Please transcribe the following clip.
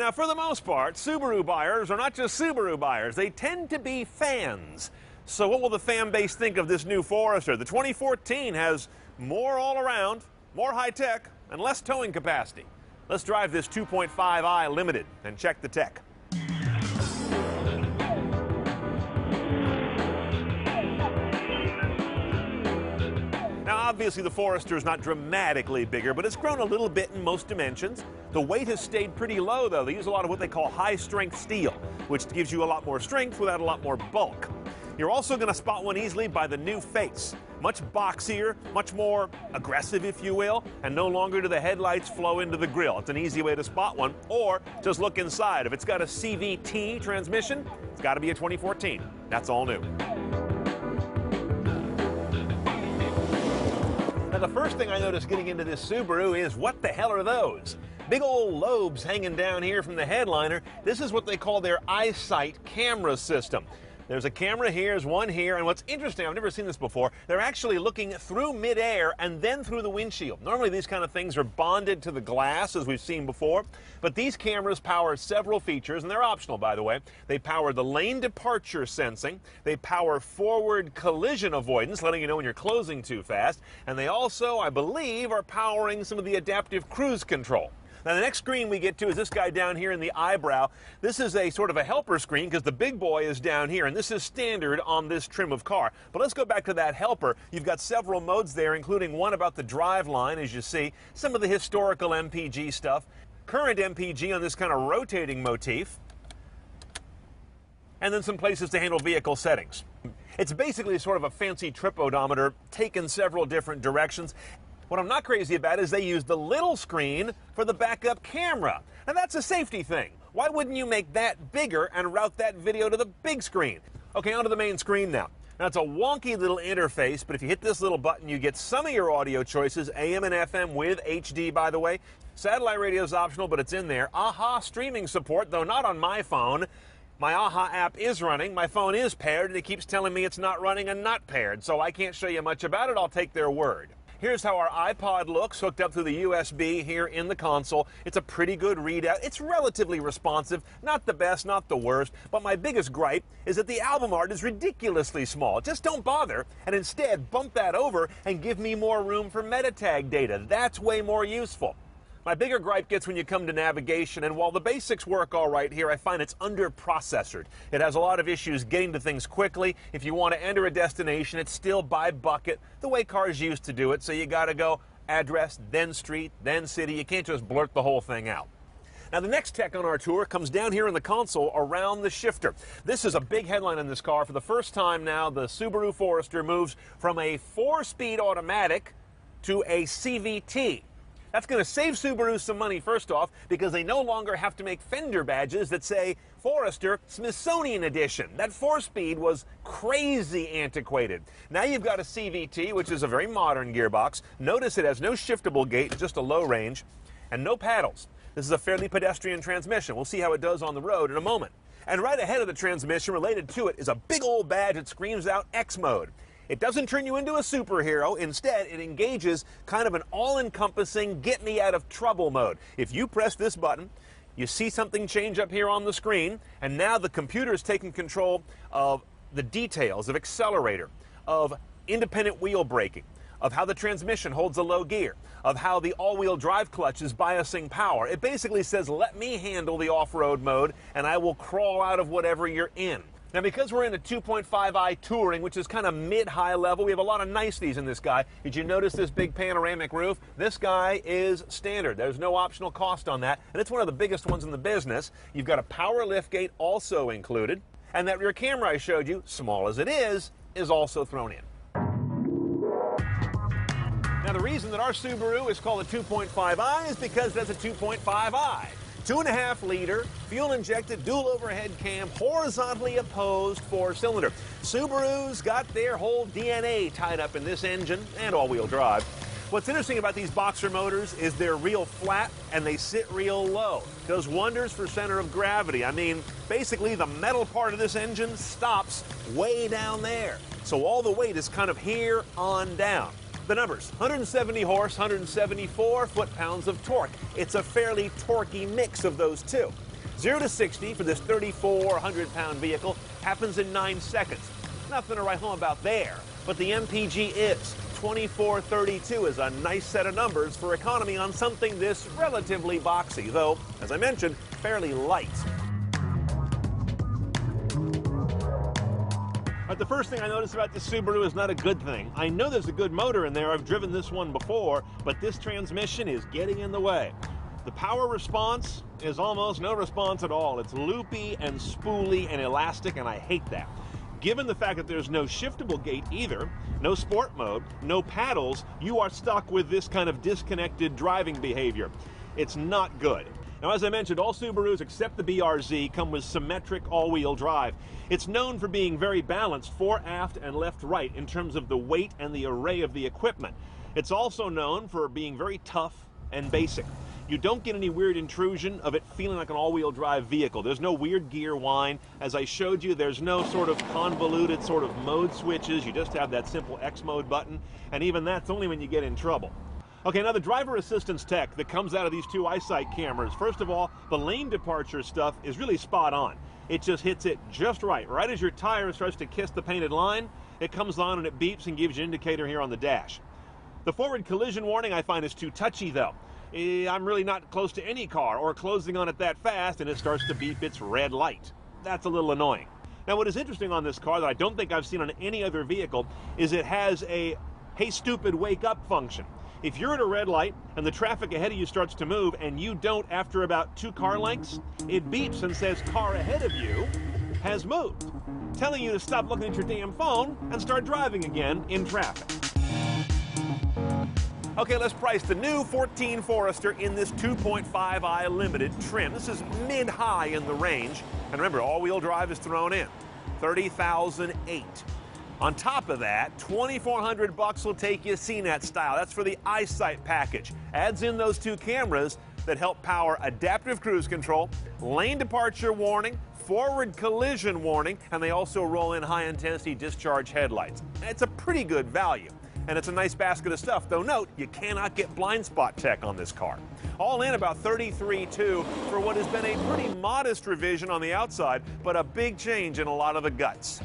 Now, for the most part, Subaru buyers are not just Subaru buyers. They tend to be fans. So what will the fan base think of this new Forester? The 2014 has more all around, more high-tech, and less towing capacity. Let's drive this 2.5i Limited and check the tech. Now, obviously, the Forester is not dramatically bigger, but it's grown a little bit in most dimensions. The weight has stayed pretty low, though. They use a lot of what they call high-strength steel, which gives you a lot more strength without a lot more bulk. You're also going to spot one easily by the new face. Much boxier, much more aggressive, if you will, and no longer do the headlights flow into the grille. It's an easy way to spot one, or just look inside. If it's got a CVT transmission, it's got to be a 2014. That's all new. Now, the first thing I noticed getting into this Subaru is, what the hell are those? Big old lobes hanging down here from the headliner. This is what they call their eyesight camera system. There's a camera here, there's one here, and what's interesting, I've never seen this before, they're actually looking through midair and then through the windshield. Normally these kind of things are bonded to the glass, as we've seen before, but these cameras power several features, and they're optional, by the way. They power the lane departure sensing, they power forward collision avoidance, letting you know when you're closing too fast, and they also, I believe, are powering some of the adaptive cruise control. Now, the next screen we get to is this guy down here in the eyebrow. This is a sort of a helper screen because the big boy is down here, and this is standard on this trim of car. But let's go back to that helper. You've got several modes there, including one about the drive line, as you see, some of the historical MPG stuff, current MPG on this kind of rotating motif, and then some places to handle vehicle settings. It's basically sort of a fancy trip odometer taken several different directions. What I'm not crazy about is they use the little screen for the backup camera. And that's a safety thing. Why wouldn't you make that bigger and route that video to the big screen? Okay, onto the main screen now. Now, it's a wonky little interface, but if you hit this little button, you get some of your audio choices, AM and FM with HD, by the way. Satellite radio is optional, but it's in there. AHA streaming support, though not on my phone. My AHA app is running, my phone is paired, and it keeps telling me it's not running and not paired, so I can't show you much about it. I'll take their word. Here's how our iPod looks, hooked up through the USB here in the console. It's a pretty good readout. It's relatively responsive, not the best, not the worst, but my biggest gripe is that the album art is ridiculously small. Just don't bother, and instead bump that over and give me more room for meta tag data. That's way more useful. My bigger gripe gets when you come to navigation, and while the basics work all right here, I find it's under-processored. It has a lot of issues getting to things quickly. If you want to enter a destination, it's still by bucket, the way cars used to do it, so you got to go address, then street, then city. You can't just blurt the whole thing out. Now, the next tech on our tour comes down here in the console around the shifter. This is a big headline in this car. For the first time now, the Subaru Forester moves from a 4-speed automatic to a CVT. That's going to save Subaru some money, first off, because they no longer have to make fender badges that say Forester Smithsonian Edition. That 4-speed was crazy antiquated. Now you've got a CVT, which is a very modern gearbox. Notice it has no shiftable gate, just a low range, and no paddles. This is a fairly pedestrian transmission. We'll see how it does on the road in a moment. And right ahead of the transmission, related to it, is a big old badge that screams out X mode. It doesn't turn you into a superhero. Instead, it engages kind of an all-encompassing get-me-out-of-trouble mode. If you press this button, you see something change up here on the screen, and now the computer is taking control of the details of accelerator, of independent wheel braking, of how the transmission holds a low gear, of how the all-wheel drive clutch is biasing power. It basically says, let me handle the off-road mode, and I will crawl out of whatever you're in. Now, because we're in a 2.5i Touring, which is kind of mid-high level, we have a lot of niceties in this guy. Did you notice this big panoramic roof? This guy is standard. There's no optional cost on that, and it's one of the biggest ones in the business. You've got a power liftgate also included, and that rear camera I showed you, small as it is also thrown in. Now, the reason that our Subaru is called a 2.5i is because that's a 2.5i. 2.5-liter, fuel-injected, dual overhead cam, horizontally opposed 4-cylinder. Subaru's got their whole DNA tied up in this engine and all-wheel drive. What's interesting about these boxer motors is they're real flat and they sit real low. Does wonders for center of gravity. I mean, basically the metal part of this engine stops way down there. So all the weight is kind of here on down. The numbers, 170 horse, 174 foot-pounds of torque. It's a fairly torquey mix of those two. 0 to 60 for this 3,400-pound vehicle happens in 9 seconds. Nothing to write home about there, but the MPG is. 2432 is a nice set of numbers for economy on something this relatively boxy, though, as I mentioned, fairly light. But the first thing I notice about this Subaru is not a good thing. I know there's a good motor in there. I've driven this one before, but this transmission is getting in the way. The power response is almost no response at all. It's loopy and spooly and elastic, and I hate that. Given the fact that there's no shiftable gate either, no sport mode, no paddles, you are stuck with this kind of disconnected driving behavior. It's not good. Now, as I mentioned, all Subarus except the BRZ come with symmetric all-wheel drive. It's known for being very balanced fore, aft, and left-right in terms of the weight and the array of the equipment. It's also known for being very tough and basic. You don't get any weird intrusion of it feeling like an all-wheel drive vehicle. There's no weird gear whine. As I showed you, there's no sort of convoluted sort of mode switches. You just have that simple X mode button, and even that's only when you get in trouble. Okay, now the driver assistance tech that comes out of these two eyesight cameras, first of all, the lane departure stuff is really spot on. It just hits it just right. Right as your tire starts to kiss the painted line, it comes on and it beeps and gives you an indicator here on the dash. The forward collision warning I find is too touchy though. I'm really not close to any car or closing on it that fast and it starts to beep its red light. That's a little annoying. Now what is interesting on this car that I don't think I've seen on any other vehicle is it has a hey stupid wake up function. If you're at a red light and the traffic ahead of you starts to move and you don't after about 2 car lengths, it beeps and says car ahead of you has moved, telling you to stop looking at your damn phone and start driving again in traffic. Okay, let's price the new 14 Forester in this 2.5i Limited trim. This is mid-high in the range. And remember, all-wheel drive is thrown in. $30,008. On top of that, $2,400 will take you CNET style. That's for the eyesight package. Adds in those 2 cameras that help power adaptive cruise control, lane departure warning, forward collision warning, and they also roll in high-intensity discharge headlights. It's a pretty good value. And it's a nice basket of stuff, though note, you cannot get blind spot tech on this car. All in about $33,200 for what has been a pretty modest revision on the outside, but a big change in a lot of the guts.